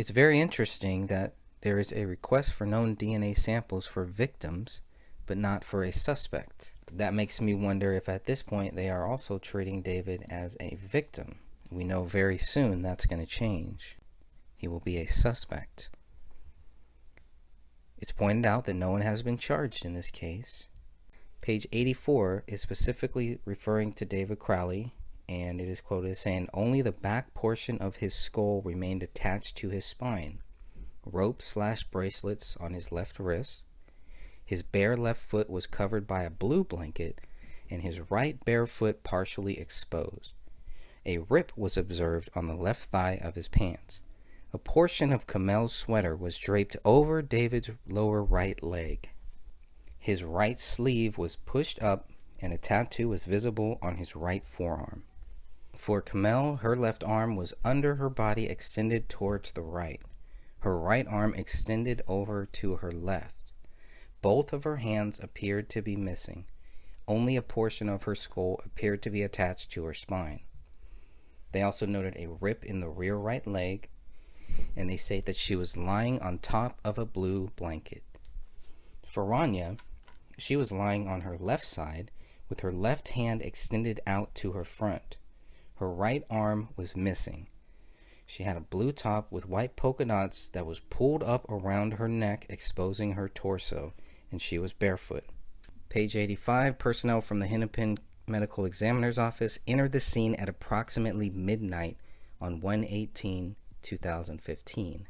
It's very interesting that there is a request for known DNA samples for victims, but not for a suspect. That makes me wonder if at this point they are also treating David as a victim. We know very soon that's going to change. He will be a suspect. It's pointed out that no one has been charged in this case. Page 84 is specifically referring to David Crowley, and it is quoted as saying, "Only the back portion of his skull remained attached to his spine. Rope/bracelets on his left wrist. His bare left foot was covered by a blue blanket, and his right bare foot partially exposed. A rip was observed on the left thigh of his pants. A portion of Kamel's sweater was draped over David's lower right leg. His right sleeve was pushed up, and a tattoo was visible on his right forearm. For Kamel, her left arm was under her body, extended towards the right. Her right arm extended over to her left. Both of her hands appeared to be missing. Only a portion of her skull appeared to be attached to her spine." They also noted a rip in the rear right leg, and they state that she was lying on top of a blue blanket. For Rania, she was lying on her left side with her left hand extended out to her front. Her right arm was missing. She had a blue top with white polka dots that was pulled up around her neck, exposing her torso, and she was barefoot. Page 85, personnel from the Hennepin Medical Examiner's Office entered the scene at approximately midnight on 1/18/2015.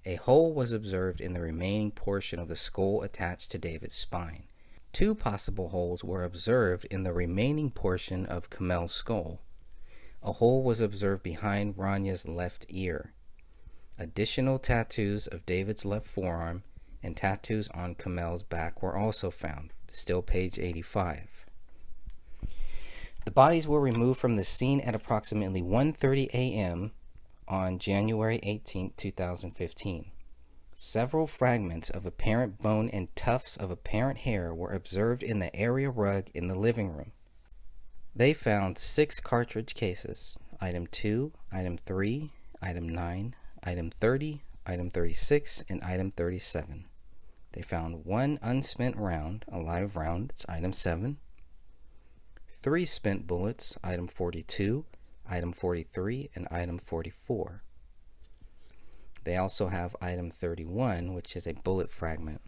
A hole was observed in the remaining portion of the skull attached to David's spine. 2 possible holes were observed in the remaining portion of Kamel's skull. A hole was observed behind Rania's left ear. Additional tattoos of David's left forearm and tattoos on Kamel's back were also found. Still page 85. The bodies were removed from the scene at approximately 1:30 a.m. on January 18, 2015. Several fragments of apparent bone and tufts of apparent hair were observed in the area rug in the living room. They found 6 cartridge cases, item 2, item 3, item 9, item 30, item 36, and item 37. They found 1 unspent round, a live round, it's item 7, 3 spent bullets, item 42, item 43, and item 44. They also have item 31, which is a bullet fragment.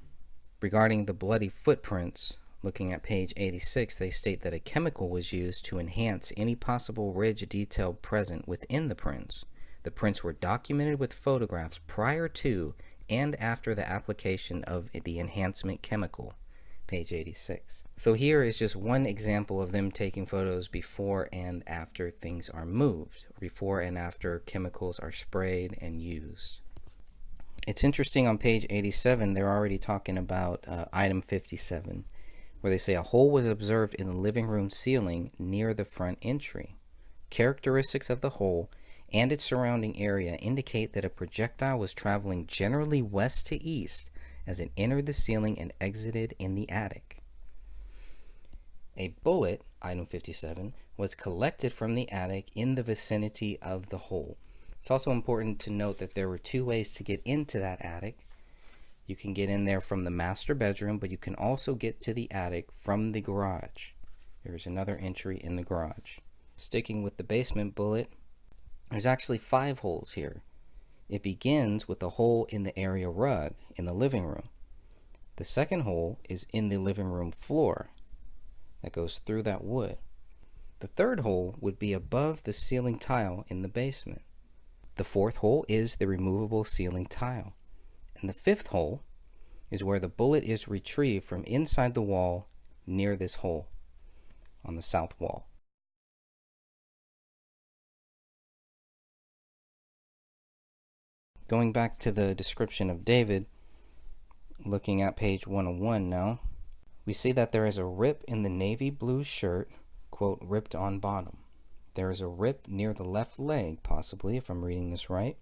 Regarding the bloody footprints, looking at page 86, they state that a chemical was used to enhance any possible ridge detail present within the prints. The prints were documented with photographs prior to and after the application of the enhancement chemical. Page 86. So here is just one example of them taking photos before and after things are moved, before and after chemicals are sprayed and used. It's interesting, on page 87, they're already talking about item 57, where they say a hole was observed in the living room ceiling near the front entry. Characteristics of the hole and its surrounding area indicate that a projectile was traveling generally west to east as it entered the ceiling and exited in the attic. A bullet, item 57, was collected from the attic in the vicinity of the hole. It's also important to note that there were 2 ways to get into that attic. You can get in there from the master bedroom, but you can also get to the attic from the garage. There's another entry in the garage. Sticking with the basement bullet, there's actually 5 holes here. It begins with a hole in the area rug in the living room. The second hole is in the living room floor that goes through that wood. The third hole would be above the ceiling tile in the basement. The fourth hole is the removable ceiling tile. And the fifth hole is where the bullet is retrieved from inside the wall near this hole on the south wall. Going back to the description of David, looking at page 101 now, we see that there is a rip in the navy blue shirt, quote, ripped on bottom. There is a rip near the left leg, possibly, if I'm reading this right.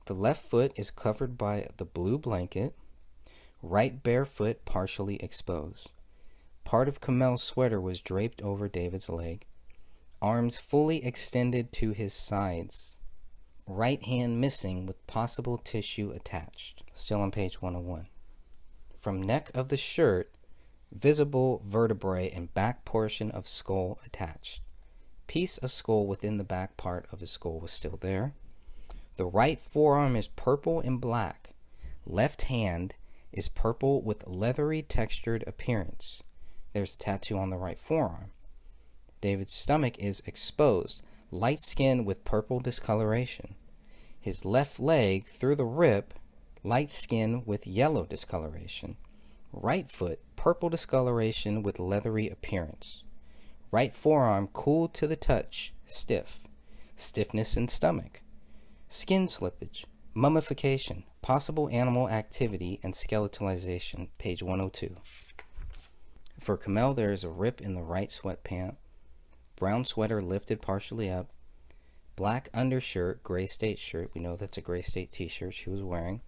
The left foot is covered by the blue blanket. Right bare foot partially exposed. Part of Kamel's sweater was draped over David's leg. Arms fully extended to his sides. Right hand missing with possible tissue attached. Still on page 101. From neck of the shirt, visible vertebrae and back portion of skull attached. Piece of skull within the back part of his skull was still there. The right forearm is purple and black. Left hand is purple with leathery textured appearance. There's a tattoo on the right forearm. David's stomach is exposed, light skin with purple discoloration. His left leg through the rib, light skin with yellow discoloration. Right foot, purple discoloration with leathery appearance. Right forearm cool to the touch, stiff. Stiffness in stomach. Skin slippage, mummification, possible animal activity, and skeletalization, page 102. For Kamel, there is a rip in the right sweatpant, brown sweater lifted partially up, black undershirt, gray state shirt, we know that's a gray state t-shirt she was wearing,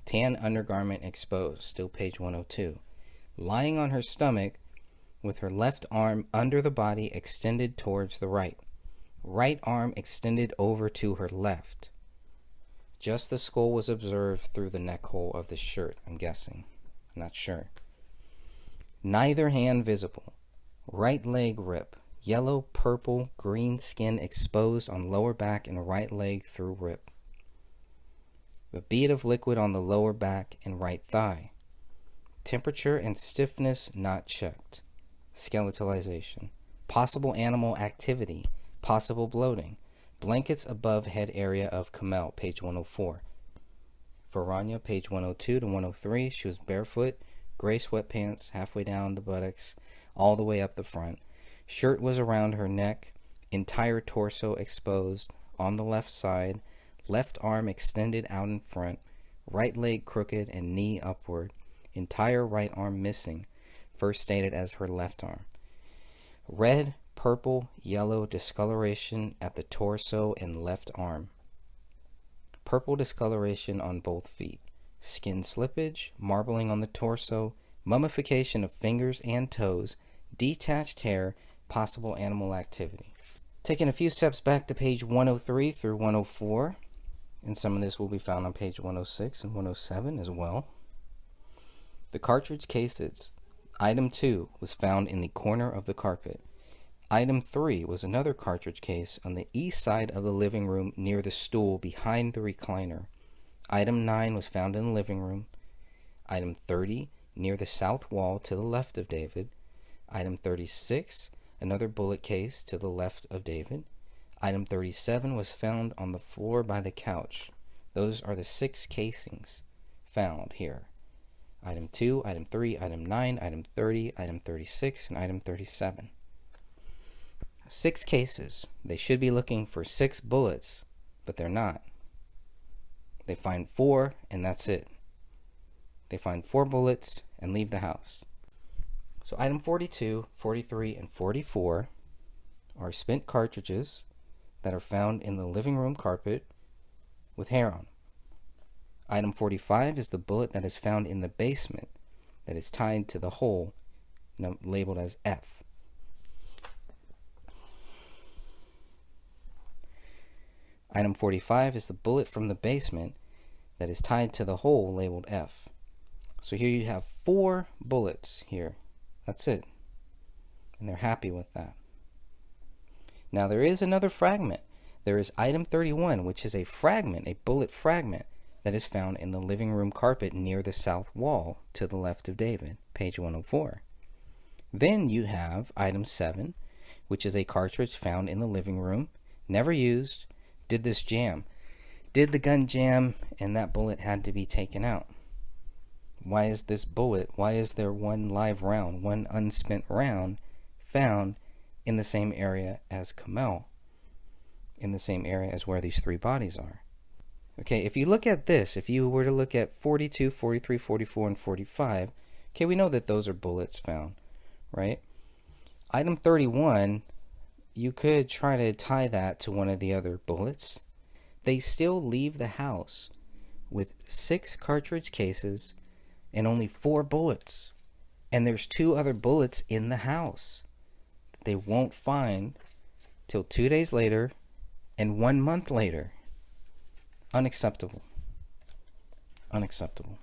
tan undergarment exposed, still page 102, lying on her stomach with her left arm under the body extended towards the right, right arm extended over to her left. Just the skull was observed through the neck hole of the shirt, I'm guessing. I'm not sure. Neither hand visible. Right leg rip. Yellow, purple, green skin exposed on lower back and right leg through rip. A bead of liquid on the lower back and right thigh. Temperature and stiffness not checked. Skeletalization. Possible animal activity. Possible bloating. Blankets above head area of Kamel, page 104. For Rania, page 102 to 103, she was barefoot, gray sweatpants, halfway down the buttocks, all the way up the front. Shirt was around her neck, entire torso exposed, on the left side, left arm extended out in front, right leg crooked and knee upward, entire right arm missing, first stated as her left arm. Red, purple, yellow discoloration at the torso and left arm. Purple discoloration on both feet. Skin slippage, marbling on the torso, mummification of fingers and toes, detached hair, possible animal activity. Taking a few steps back to page 103 through 104, and some of this will be found on page 106 and 107 as well. The cartridge cases. Item 2 was found in the corner of the carpet. Item 3 was another cartridge case on the east side of the living room near the stool behind the recliner. Item 9 was found in the living room. Item 30 near the south wall to the left of David. Item 36, another bullet case to the left of David. Item 37 was found on the floor by the couch. Those are the 6 casings found here. Item 2, Item 3, Item 9, Item 30, Item 36, and Item 37. 6 cases. They should be looking for 6 bullets, but they're not. They find 4, and that's it. They find 4 bullets and leave the house. So item 42, 43, and 44 are spent cartridges that are found in the living room carpet with hair on. Item 45 is the bullet that is found in the basement that is tied to the hole labeled as F. Item 45 is the bullet from the basement that is tied to the hole labeled F. So here you have 4 bullets here. That's it. And they're happy with that. Now there is another fragment. There is item 31, which is a fragment, a bullet fragment, that is found in the living room carpet near the south wall to the left of David, page 104. Then you have item 7, which is a cartridge found in the living room, never used. Did this jam? Did the gun jam and that bullet had to be taken out? Why is this bullet, why is there one live round, one unspent round found in the same area as Kamel? In the same area as where these 3 bodies are. Okay, if you look at this, if you were to look at 42, 43, 44, and 45, okay, we know that those are bullets found, right? Item 31, you could try to tie that to one of the other bullets. They still leave the house with 6 cartridge cases and only 4 bullets. And there's 2 other bullets in the house that they won't find till 2 days later and 1 month later. Unacceptable. Unacceptable.